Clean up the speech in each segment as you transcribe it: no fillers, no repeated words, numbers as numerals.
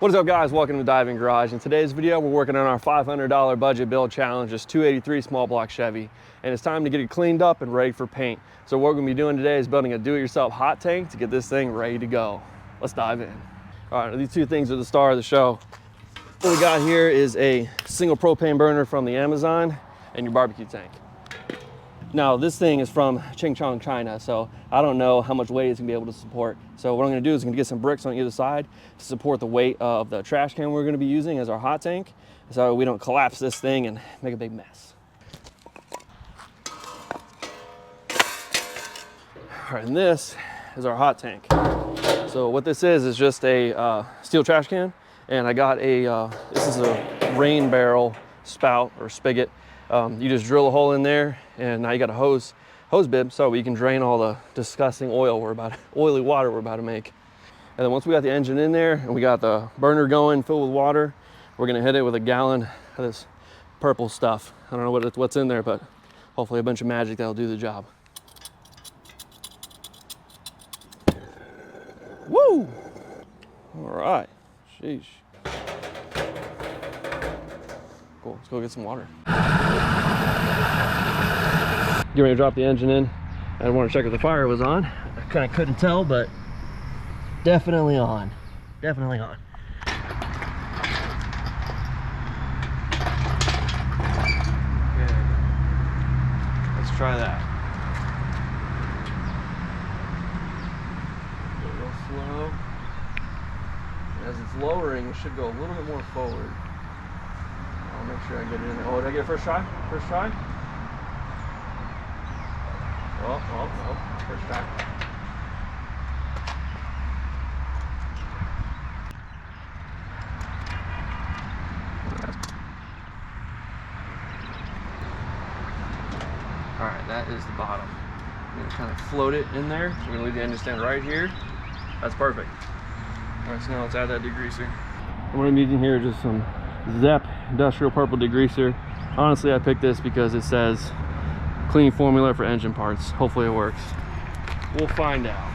What is up, guys? Welcome to Diving Garage. In today's video, we're working on our $500 budget build challenge, this 283 small block Chevy. And it's time to get it cleaned up and ready for paint. So what we're gonna be doing today is building a do-it-yourself hot tank to get this thing ready to go. Let's dive in. All right, these two things are the star of the show. What we got here is a single propane burner from the Amazon and your barbecue tank. Now, this thing is from Chongqing, China, so I don't know how much weight it's gonna be able to support. So what I'm gonna do is I'm gonna get some bricks on either side to support the weight of the trash can we're gonna be using as our hot tank, so we don't collapse this thing and make a big mess. All right, and this is our hot tank. So what this is just a steel trash can, and I got this is a rain barrel spout or spigot. You just drill a hole in there, and now you got a hose bib, so you can drain all the disgusting oily water we're about to make. And then once we got the engine in there and we got the burner going, filled with water, we're gonna hit it with a gallon of this purple stuff. I don't know what's in there, but hopefully a bunch of magic that'll do the job. Woo! All right, sheesh. Cool, let's go get some water. Get ready to drop the engine in. I want to check if the fire was on. I kind of couldn't tell, but definitely on. Definitely on. Okay. Let's try that. Go real slow. As it's lowering, it should go a little bit more forward. I'll make sure I get it in there. Oh, did I get it first try? First try? Oh, no. First try. All right, that is the bottom. I'm gonna kind of float it in there. I'm gonna leave the engine stand right here. That's perfect. All right, so now let's add that degreaser. What I'm using here is just some Zep industrial purple degreaser. Honestly, I picked this because it says clean formula for engine parts. Hopefully it works. We'll find out.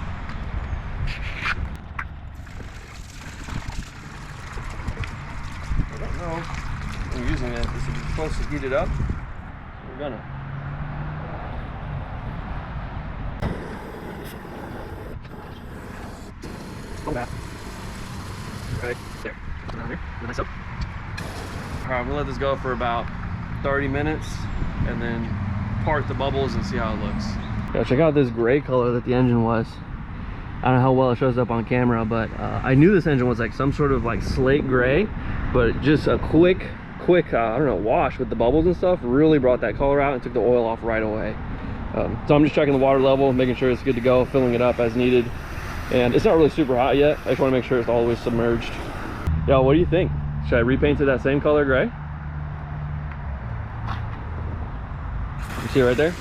I don't know if I'm using it. This is supposed to heat it up. We're gonna. Come back. Right there. Down here. Nice up. All right, we'll let this go for about 30 minutes and then part the bubbles and see how it looks. Yeah, check out this gray color that the engine was. I don't know how well it shows up on camera, but I knew this engine was like some sort of like slate gray, but just a quick I don't know, wash with the bubbles and stuff really brought that color out and took the oil off right away. So I'm just checking the water level, making sure it's good to go, filling it up as needed. And it's not really super hot yet. I just want to make sure it's always submerged. Yeah, what do you think? Should I repaint it that same color gray? You see it right there?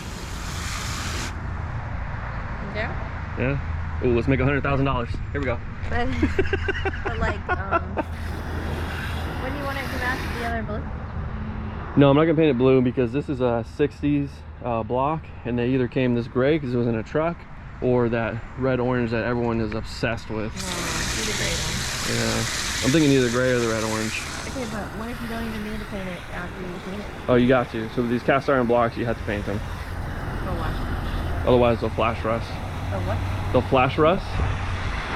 Yeah. Yeah? Ooh, let's make $100,000. Here we go. But like, when do you want it to match the other blue? No, I'm not gonna paint it blue because this is a 60s block, and they either came this gray because it was in a truck, or that red orange that everyone is obsessed with. Oh, the gray one. Yeah. I'm thinking either gray or the red orange. Okay, but what if you don't even need to paint it after you paint it? Oh, you got to. So these cast iron blocks, you have to paint them. For what? Otherwise, they'll flash rust. For what? They'll flash rust.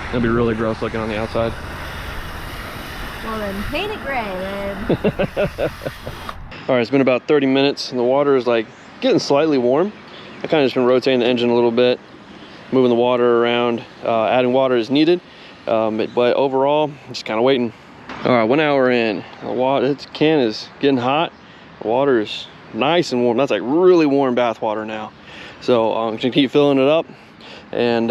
It'll be really gross looking on the outside. Well then, paint it gray then. All right, it's been about 30 minutes, and the water is like getting slightly warm. I kind of just been rotating the engine a little bit, moving the water around, adding water as needed. But overall, just kind of waiting. All right, 1 hour in, the can is getting hot. The water is nice and warm. That's like really warm bath water now. So I'm just gonna keep filling it up and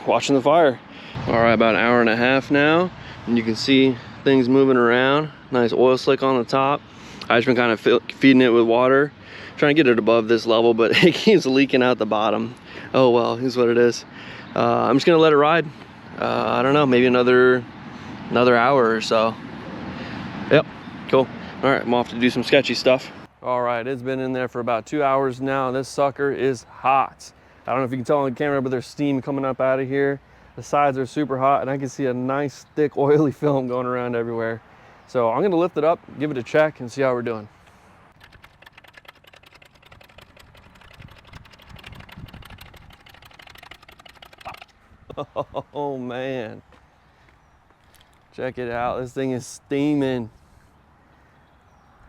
watching the fire. All right, about an hour and a half now, and you can see things moving around. Nice oil slick on the top. I've just been kind of feeding it with water, trying to get it above this level, but it keeps leaking out the bottom. Oh well, here's what it is. I'm just gonna let it ride. I don't know, maybe another hour or so. Yep, cool. All right, I'm off to do some sketchy stuff. All right, it's been in there for about 2 hours now. This sucker is hot. I don't know if you can tell on the camera, but there's steam coming up out of here. The sides are super hot, and I can see a nice thick oily film going around everywhere. So I'm gonna lift it up, give it a check, and see how we're doing. Oh man, check it out. This thing is steaming.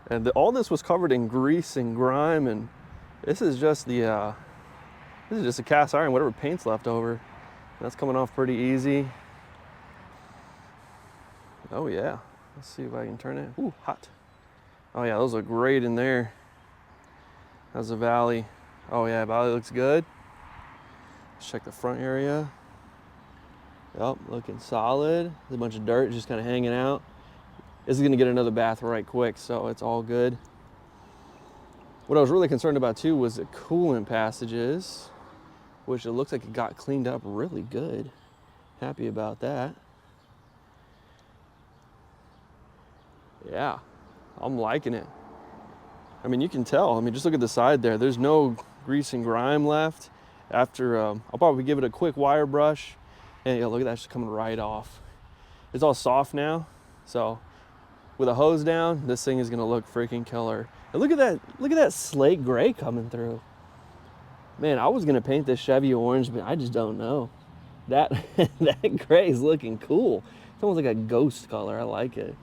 And all this was covered in grease and grime, and this is just the cast iron, whatever paint's left over. That's coming off pretty easy. Oh yeah, let's see if I can turn it. Ooh, hot. Oh yeah, those look great in there. How's the valley? Oh yeah, valley looks good. Let's check the front area. Yep, looking solid. There's a bunch of dirt just kind of hanging out. This is gonna get another bath right quick, so it's all good. What I was really concerned about too was the coolant passages, which it looks like it got cleaned up really good. Happy about that. Yeah, I'm liking it. I mean, you can tell. I mean, just look at the side there. There's no grease and grime left. After, I'll probably give it a quick wire brush. And yeah, look at that, just coming right off. It's all soft now, so with a hose down, this thing is gonna look freaking killer. And look at that slate gray coming through. Man, I was gonna paint this Chevy orange, but I just don't know. That that gray is looking cool. It's almost like a ghost color. I like it.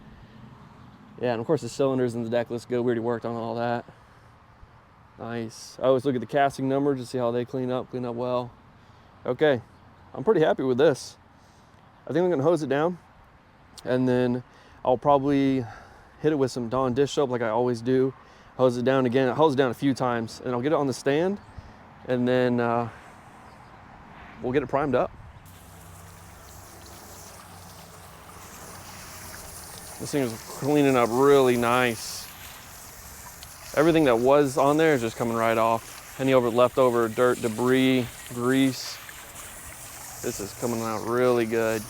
Yeah, and of course the cylinders and the deck looks good. We already worked on all that. Nice. I always look at the casting numbers to see how they clean up well. Okay, I'm pretty happy with this. I think I'm gonna hose it down, and then I'll probably hit it with some Dawn dish soap like I always do. Hose it down again. I hose it down a few times, and I'll get it on the stand, and then we'll get it primed up. This thing is cleaning up really nice. Everything that was on there is just coming right off. Any leftover dirt, debris, grease. This is coming out really good.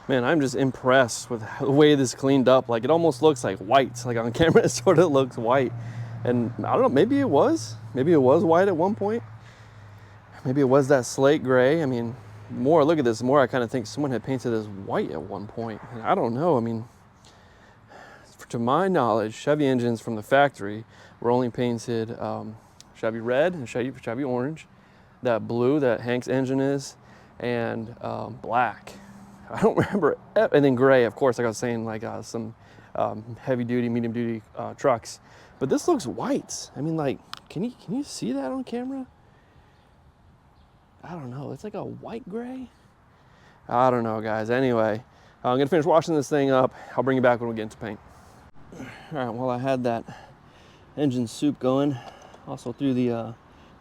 Man, I'm just impressed with the way this cleaned up. Like, it almost looks like white. Like on camera, it sort of looks white. And I don't know, maybe it was white at one point. Maybe it was that slate gray. I mean, more I look at this, the more I kind of think someone had painted this white at one point. And I don't know, I mean, to my knowledge, Chevy engines from the factory were only painted Chevy red and Chevy orange, that blue that Hank's engine is, and black. I don't remember, and then gray, of course, like I was saying, like some heavy duty, medium duty trucks. But this looks white. I mean, like, can you see that on camera? I don't know, it's like a white gray. I don't know, guys. Anyway, I'm gonna finish washing this thing up. I'll bring you back when we get into paint. All right, well, I had that engine soup going. Also threw the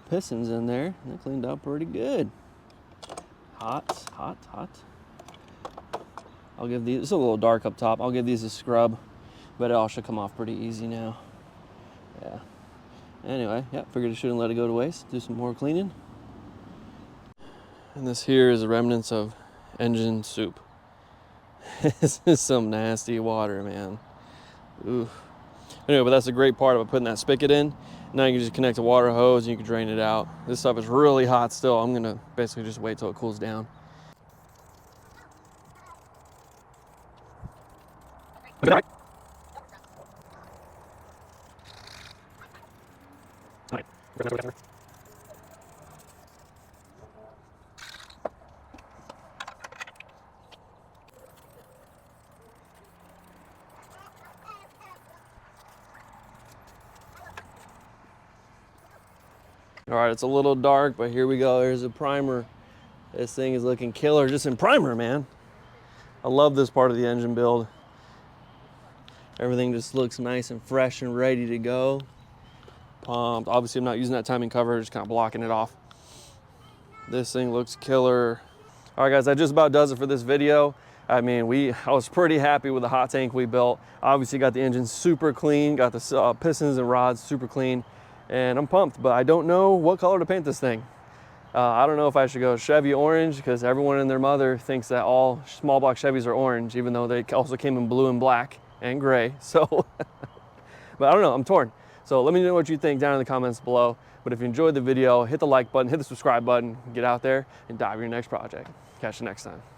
pistons in there. They cleaned up pretty good. Hot, hot, hot. I'll give these, it's a little dark up top. I'll give these a scrub, but it all should come off pretty easy now. Yeah. Anyway, yeah, figured I shouldn't let it go to waste. Do some more cleaning. And this here is the remnants of engine soup. This is some nasty water, man. Ooh. Anyway, but that's the great part about putting that spigot in. Now you can just connect a water hose and you can drain it out. This stuff is really hot still. I'm gonna basically just wait till it cools down. All right, it's a little dark, but here we go. There's a primer. This thing is looking killer just in primer, man. I love this part of the engine build. Everything just looks nice and fresh and ready to go. Pumped. Obviously, I'm not using that timing cover, just kind of blocking it off. This thing looks killer. All right, guys, that just about does it for this video. I mean, I was pretty happy with the hot tank we built. Obviously, got the engine super clean, got the pistons and rods super clean, and I'm pumped, but I don't know what color to paint this thing. I don't know if I should go Chevy orange, because everyone and their mother thinks that all small block Chevys are orange, even though they also came in blue and black and gray. So, but I don't know, I'm torn. So let me know what you think down in the comments below. But if you enjoyed the video, hit the like button, hit the subscribe button, get out there and dive in your next project. Catch you next time.